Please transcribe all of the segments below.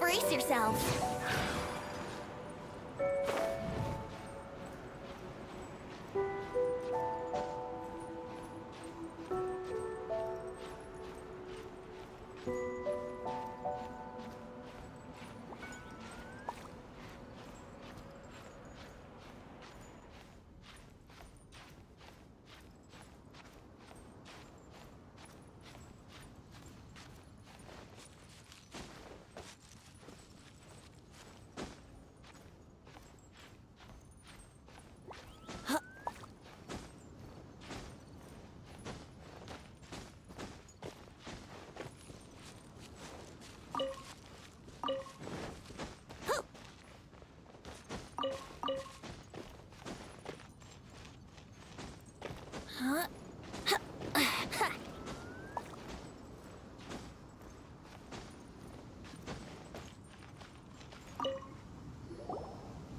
Brace yourself.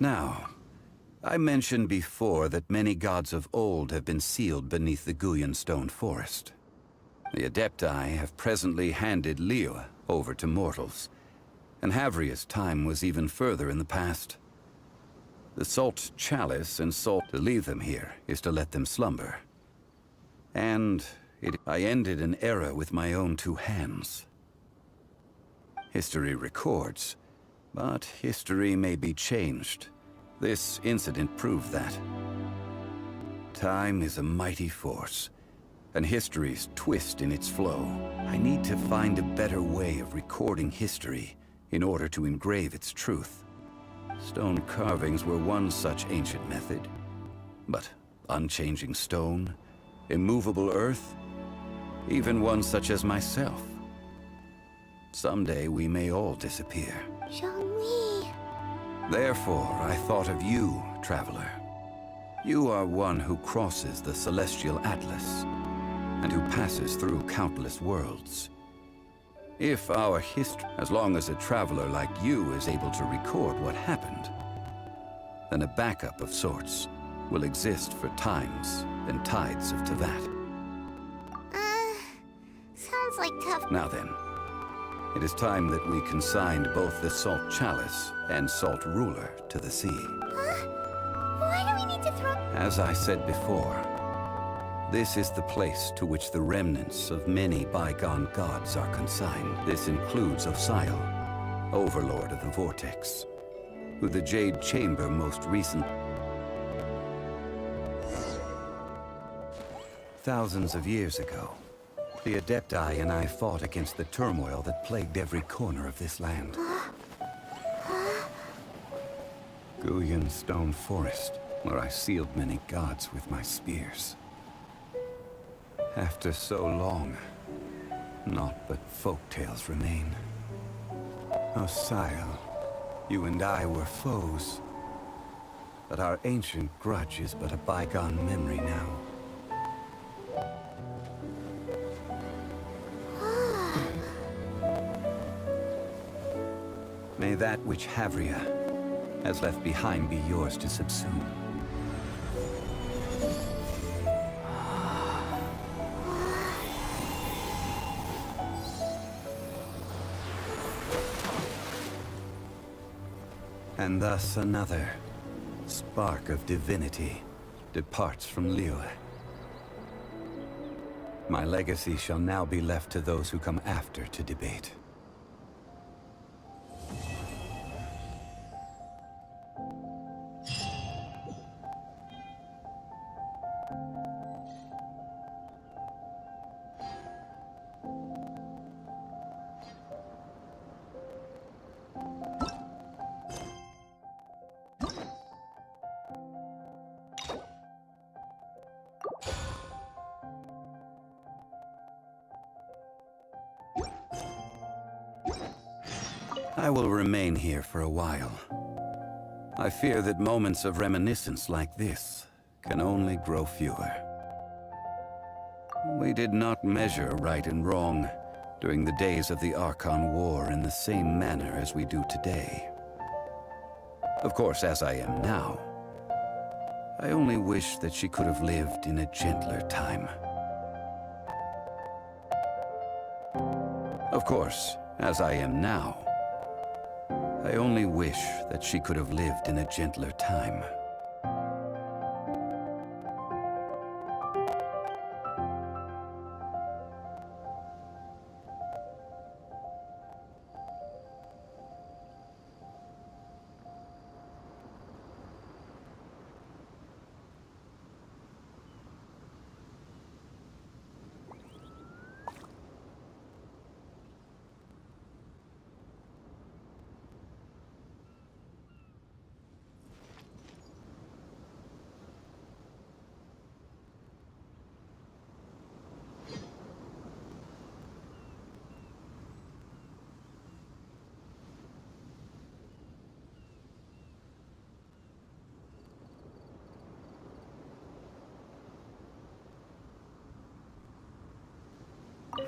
Now, I mentioned before that many gods of old have been sealed beneath the Guyan stone forest. The Adepti have presently handed Liyue over to mortals, and Havria's time was even further in the past. The salt chalice and salt to leave them here is to let them slumber. And I ended an era with my own two hands. History records, but history may be changed. This incident proved that. Time is a mighty force, and history's twist in its flow. I need to find a better way of recording history in order to engrave its truth. Stone carvings were one such ancient method, but unchanging stone, immovable earth, even one such as myself. Someday we may all disappear. Zhongli. Therefore, I thought of you, traveler. You are one who crosses the celestial atlas, and who passes through countless worlds. If our history, as long as a traveler like you is able to record what happened, then a backup of sorts will exist for times and tides of Teyvat. Sounds like tough. Now then, it is time that we consigned both the Salt Chalice and Salt Ruler to the sea. Why do we need to throw... As I said before, this is the place to which the remnants of many bygone gods are consigned. This includes Osial, Overlord of the Vortex, who the Jade Chamber most recently... Thousands of years ago, the Adepti and I fought against the turmoil that plagued every corner of this land. Guyan Stone Forest, where I sealed many gods with my spears. After so long, naught but folktales remain. Osial, you and I were foes, but our ancient grudge is but a bygone memory now. May that which Havria has left behind be yours to subsume. And thus another spark of divinity departs from Liyue. My legacy shall now be left to those who come after to debate. I will remain here for a while. I fear that moments of reminiscence like this can only grow fewer. We did not measure right and wrong during the days of the Archon War in the same manner as we do today. Of course, as I am now, I only wish that she could have lived in a gentler time. Of course, as I am now, I only wish that she could have lived in a gentler time.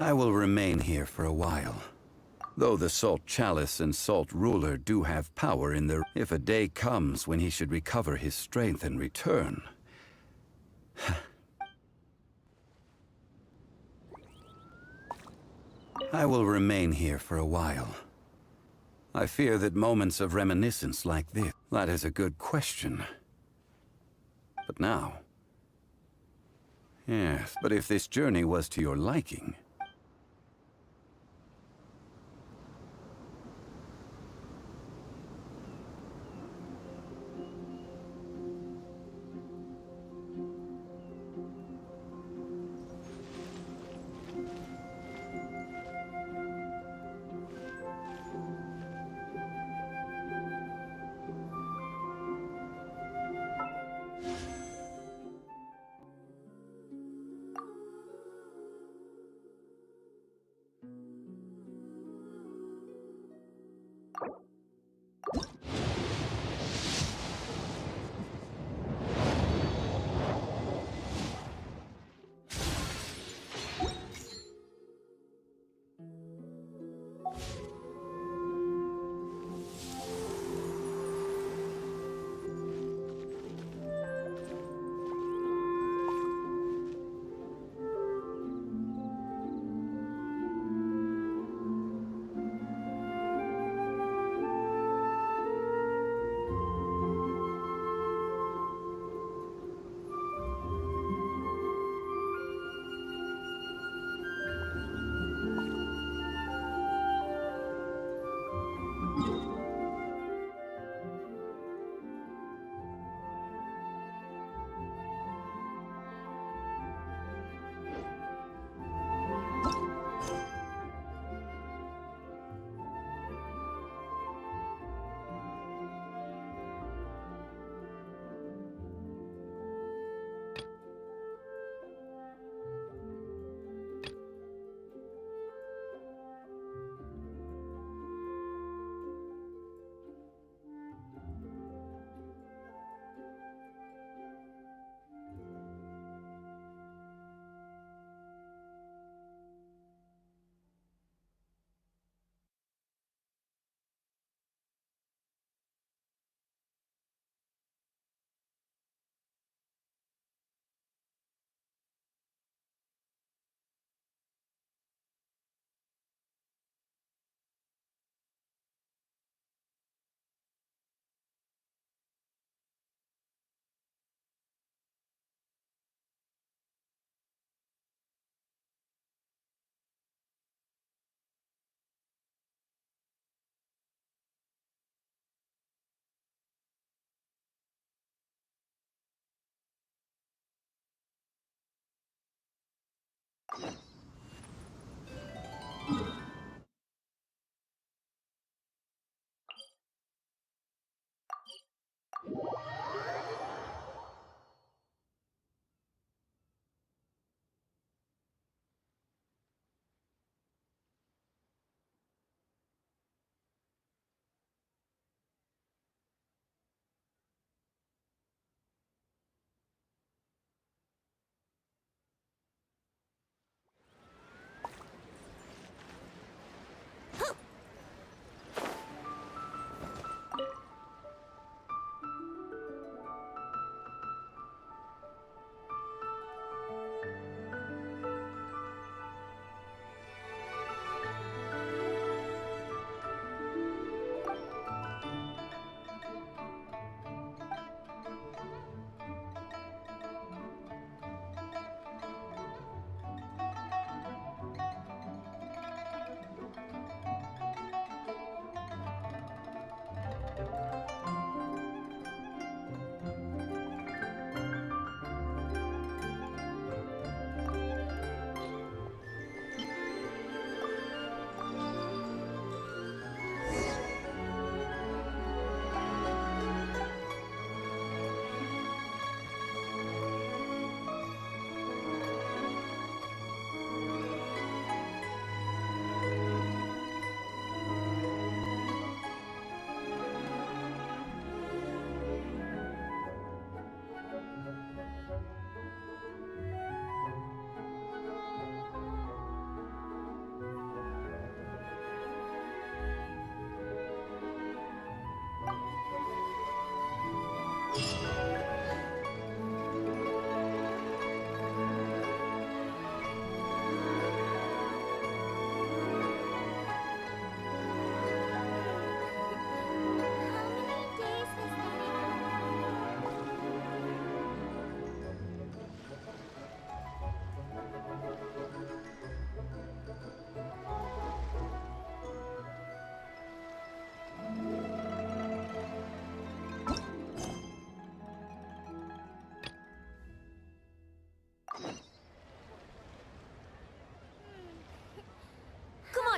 I will remain here for a while. Though the Salt Chalice and Salt Ruler do have power in their... If a day comes when he should recover his strength and return... I will remain here for a while. I fear that moments of reminiscence like this... That is a good question. But now... Yes, but if this journey was to your liking...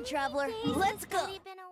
on, traveler. Let's go. Daddy been away?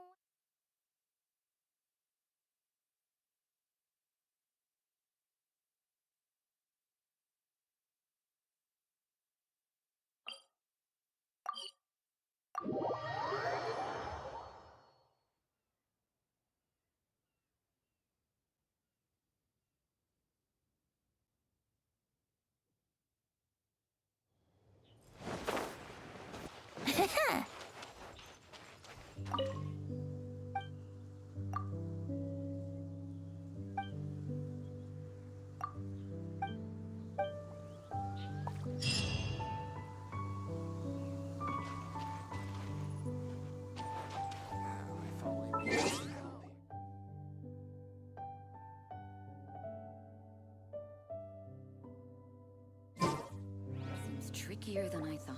Seems trickier than I thought.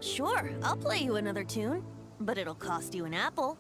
Sure, I'll play you another tune, but it'll cost you an apple.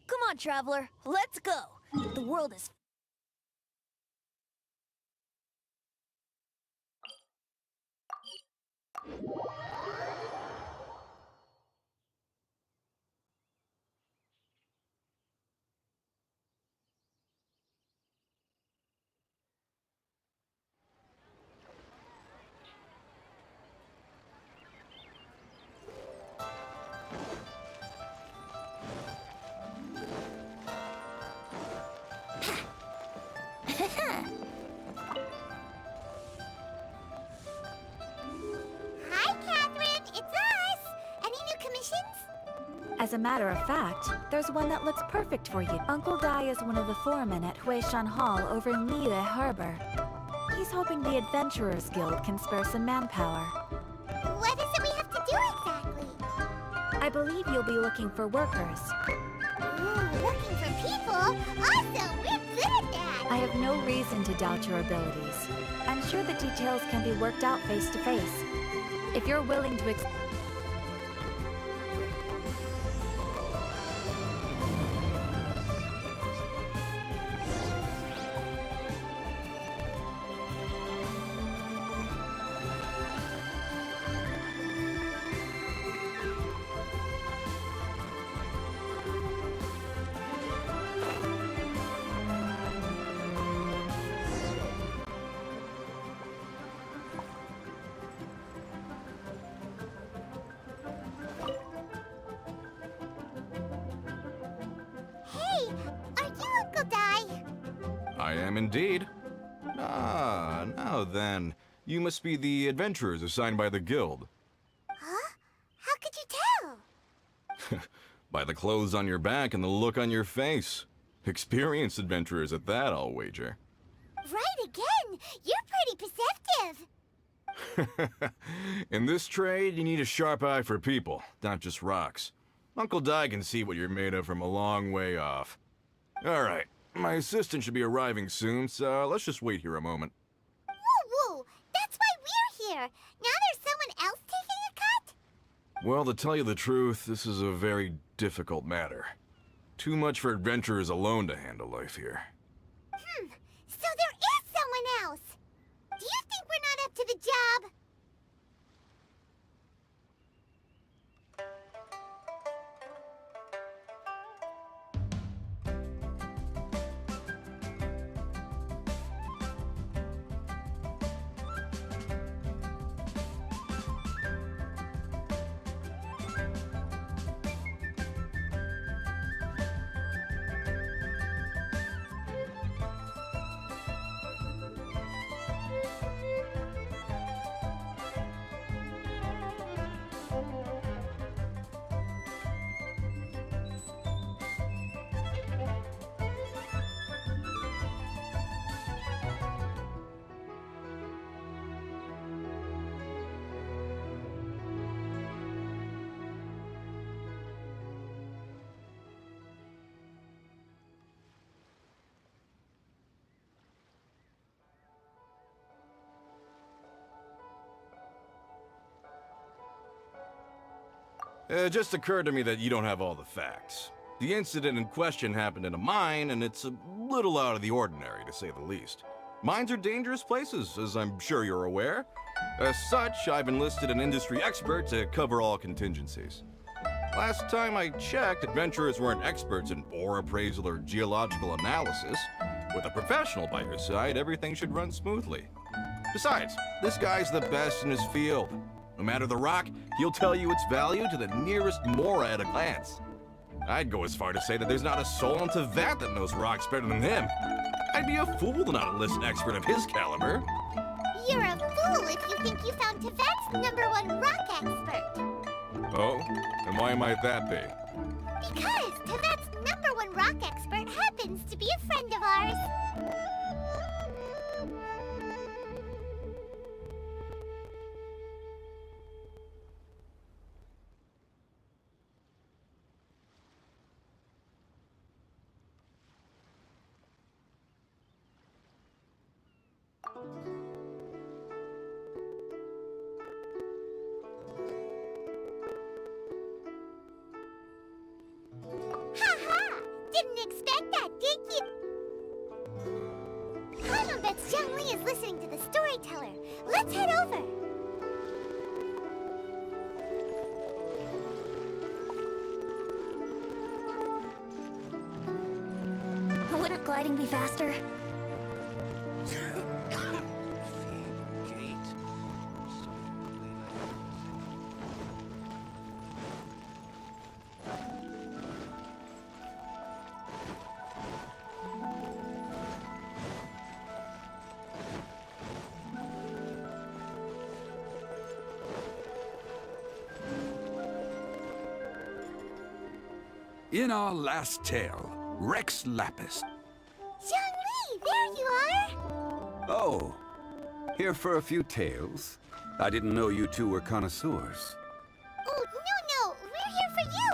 Come on, traveler. Let's go. The world is As a matter of fact, there's one that looks perfect for you. Uncle Dai is one of the foremen at Huishan Hall over in Liyue Harbor. He's hoping the Adventurers Guild can spare some manpower. What is it we have to do exactly? I believe you'll be looking for workers. Ooh, looking for people? Awesome! We're good at that! I have no reason to doubt your abilities. I'm sure the details can be worked out face to face. If you're willing to Hey, are you Uncle Dai? I am indeed. Ah, now then. You must be the adventurers assigned by the guild. Huh? How could you tell? By the clothes on your back and the look on your face. Experienced adventurers at that, I'll wager. Right again! You're pretty perceptive! In this trade, you need a sharp eye for people, not just rocks. Uncle Dai can see what you're made of from a long way off. Alright, my assistant should be arriving soon, so let's just wait here a moment. Woo woo! That's why we're here! Now there's someone else taking a cut? Well, to tell you the truth, this is a very difficult matter. Too much for adventurers alone to handle life here. So there is someone else! Do you think we're not up to the job? It just occurred to me that you don't have all the facts. The incident in question happened in a mine, and it's a little out of the ordinary, to say the least. Mines are dangerous places, as I'm sure you're aware. As such, I've enlisted an industry expert to cover all contingencies. Last time I checked, adventurers weren't experts in ore appraisal or geological analysis. With a professional by your side, everything should run smoothly. Besides, this guy's the best in his field. No matter the rock, he'll tell you its value to the nearest mora at a glance. I'd go as far to say that there's not a soul in Tevat that knows rocks better than him. I'd be a fool to not enlist an expert of his caliber. You're a fool if you think you found Tevat's #1 rock expert. Oh? And why might that be? Because Tevat's #1 rock expert happens to be a friend of ours. Ha! Didn't expect that, did you? Paimon bets Zhang Li is listening to the storyteller. Let's head over. Wouldn't gliding be faster? In our last tale, Rex Lapis. Zhongli, there you are! Oh, here for a few tales? I didn't know you two were connoisseurs. Oh, no, we're here for you!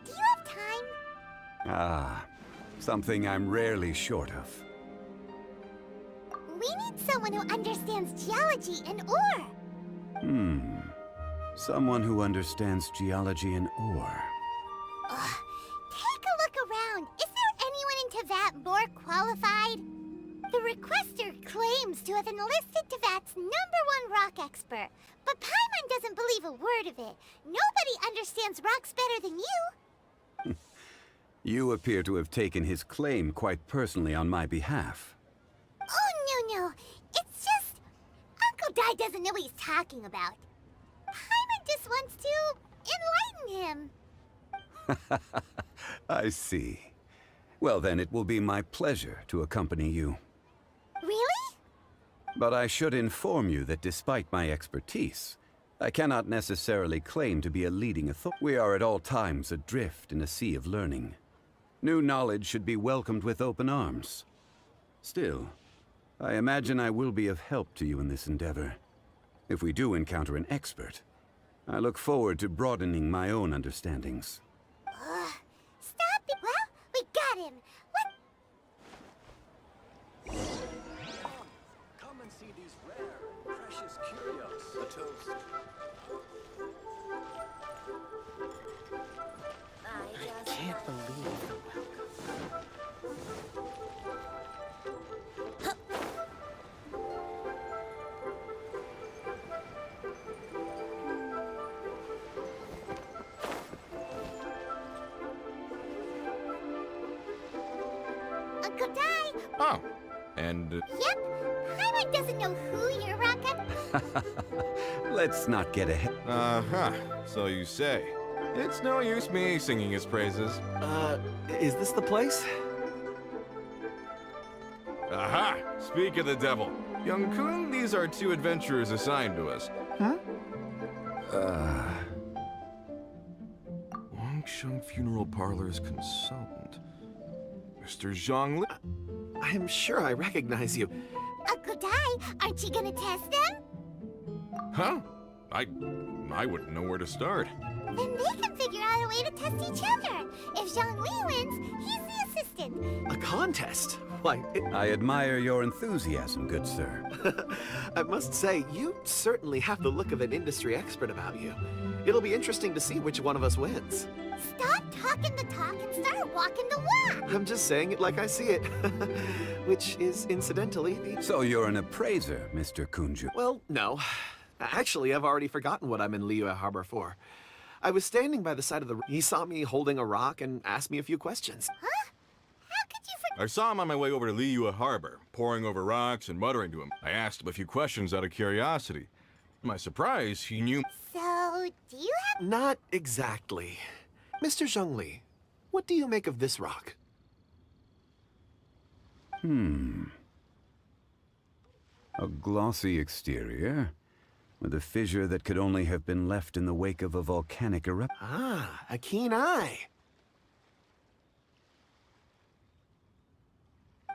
Do you have time? Ah, something I'm rarely short of. We need someone who understands geology and ore. Someone who understands geology and ore. Take a look around. Is there anyone in Teyvat more qualified? The requester claims to have enlisted Teyvat's #1 rock expert, but Paimon doesn't believe a word of it. Nobody understands rocks better than you. You appear to have taken his claim quite personally on my behalf. Oh, no. It's just... Uncle Dai doesn't know what he's talking about. Paimon just wants to enlighten him. I see. Well, then it will be my pleasure to accompany you. Really? But I should inform you that despite my expertise, I cannot necessarily claim to be a leading authority. We are at all times adrift in a sea of learning. New knowledge should be welcomed with open arms. Still, I imagine I will be of help to you in this endeavor. If we do encounter an expert, I look forward to broadening my own understandings. Stop it. Well, we got him. What? Come and see these rare and precious curios. A toast. I Can't believe the welcome. Uncle Dai. Oh, and Yep. Paimon doesn't know who you're rocking. Let's not get ahead. so you say. It's no use me singing his praises. Is this the place? Aha! Speak of the devil. Young Kun, these are 2 adventurers assigned to us. Wangsheng Funeral Parlor's consultant. Mr. Zhongli. I'm sure I recognize you. Uncle Dai, aren't you gonna test them? Huh? I wouldn't know where to start. Then they can figure out a way to test each other. If Zhongli wins, he's the assistant. A contest? Why, I admire your enthusiasm, good sir. I must say, you certainly have the look of an industry expert about you. It'll be interesting to see which one of us wins. Stop talking the talk and start walking the walk. I'm just saying it like I see it. Which is, incidentally, the... So you're an appraiser, Mr. Kunju. Well, no. Actually, I've already forgotten what I'm in Liyue Harbor for. I was standing by the side of the... He saw me holding a rock and asked me a few questions. Huh? How could you forget? I saw him on my way over to Liyue Harbor, poring over rocks and muttering to him. I asked him a few questions out of curiosity. To my surprise, he knew... So, do you have... Not exactly. Mr. Zhongli, what do you make of this rock? A glossy exterior, with a fissure that could only have been left in the wake of a volcanic eruption. Ah, a keen eye.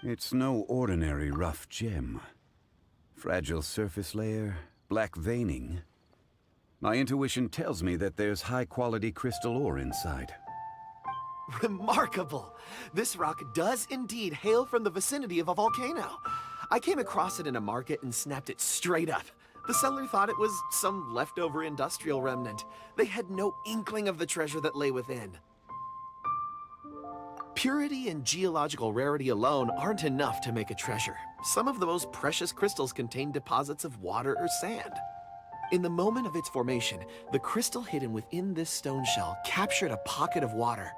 It's no ordinary rough gem. Fragile surface layer, black veining. My intuition tells me that there's high-quality crystal ore inside. Remarkable! This rock does indeed hail from the vicinity of a volcano. I came across it in a market and snapped it straight up. The seller thought it was some leftover industrial remnant. They had no inkling of the treasure that lay within. Purity and geological rarity alone aren't enough to make a treasure. Some of the most precious crystals contain deposits of water or sand. In the moment of its formation, the crystal hidden within this stone shell captured a pocket of water.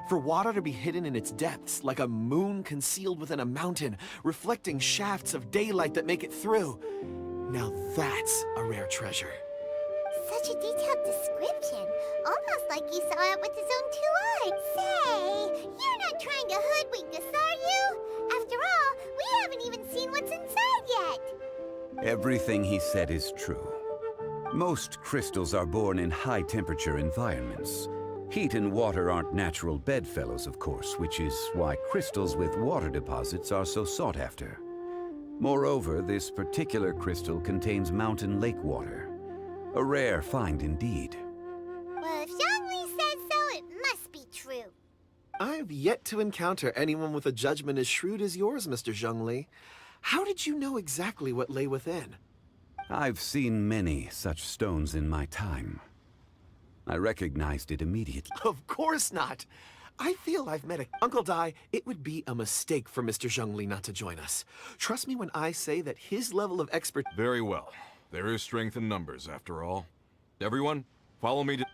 For water to be hidden in its depths, like a moon concealed within a mountain, reflecting shafts of daylight that make it through. Now that's a rare treasure. Such a detailed description. Almost like you saw it with his own 2 eyes. Say, you're not trying to hoodwink us, are you? After all, we haven't even seen what's inside yet. Everything he said is true. Most crystals are born in high-temperature environments, Heat and water aren't natural bedfellows, of course, which is why crystals with water deposits are so sought after. Moreover, this particular crystal contains mountain lake water. A rare find indeed. Well, if Zhongli says so, it must be true. I've yet to encounter anyone with a judgment as shrewd as yours, Mr. Zhongli. How did you know exactly what lay within? I've seen many such stones in my time. I recognized it immediately. Of course not. I feel I've met a... Uncle Dai, it would be a mistake for Mr. Zhongli not to join us. Trust me when I say that his level of expert... Very well. There is strength in numbers, after all. Everyone, follow me to...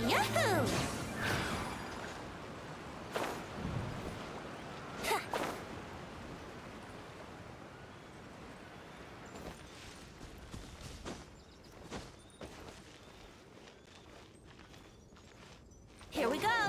Yahoo! Here we go!